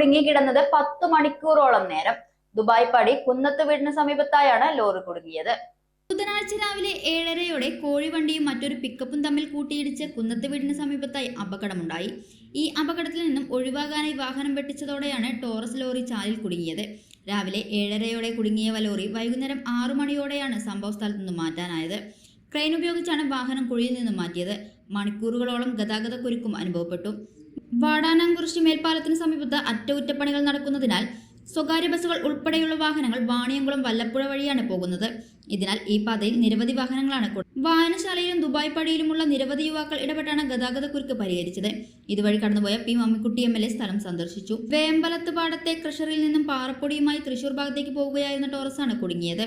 കുടുങ്ങിക്കിടന്നത് 10 മണിക്കൂറോളം നേരം. ദുബായ് പടി കുന്നത്ത് വീടിന് സമീപത്തായാണ് ലോറി കുടുങ്ങിയത്. ബുധനാഴ്ച രാവിലെ 7:30യോടെ കോഴിവണ്ടിയും മറ്റൊരു പിക്കപ്പും തമ്മിൽ കൂട്ടിയിടിച്ച് കുന്നത്ത് വീടിന് സമീപത്തായി അപകടമുണ്ടായി. ഈ അപകടത്തിൽ നിന്നും ഒഴിവാകാനായി വാഹനം വെട്ടിച്ചതോടെയാണ് ടോറസ് ലോറി ചാലിൽ കുടുങ്ങിയത്. രാവിലെ 7:30യോടെ കുടുങ്ങിയ ലോറി വൈകുന്നേരം 6 മണിയോടെയാണ് സംഭവ സ്ഥലത്ത് നിന്നും മാറ്റാനായത്. ക്രെയിൻ ഉപയോഗിച്ചാണ് വാഹനം കുഴിയിൽ നിന്നും മാറ്റിയത്. മണിക്കൂറുകളോളം ഗതാഗത കുരുക്കും അനുഭവപ്പെട്ടു. വാടാനാംകുറിശി മേൽപ്പാലത്തിന് സമീപത്ത് അറ്റകുറ്റപ്പണികൾ നടക്കുന്നതിനാൽ സ്വകാര്യ ബസ്സുകൾ ഉൾപ്പെടെയുള്ള വാഹനങ്ങൾ വാണിയംകുളം വല്ലപ്പുഴ വഴിയാണ് പോകുന്നത്. ഇതിനാൽ ഈ പാതയിൽ നിരവധി വാഹനങ്ങളാണ്. വായനശാലയിലും ദുബായ് പടിയിലുമുള്ള നിരവധി യുവാക്കൾ ഇടപെട്ടാണ് ഗതാഗത കുരുക്ക് പരിഹരിച്ചത്. ഇതുവഴി കടന്നുപോയ പി മമ്മിക്കുട്ടി MLA സ്ഥലം സന്ദർശിച്ചു. വേമ്പലത്ത് പാടത്തെ ക്രഷറിൽ നിന്നും പാറപ്പൊടിയുമായി തൃശൂർ ഭാഗത്തേക്ക് പോവുകയായിരുന്ന ടോറസാണ് കുടുങ്ങിയത്.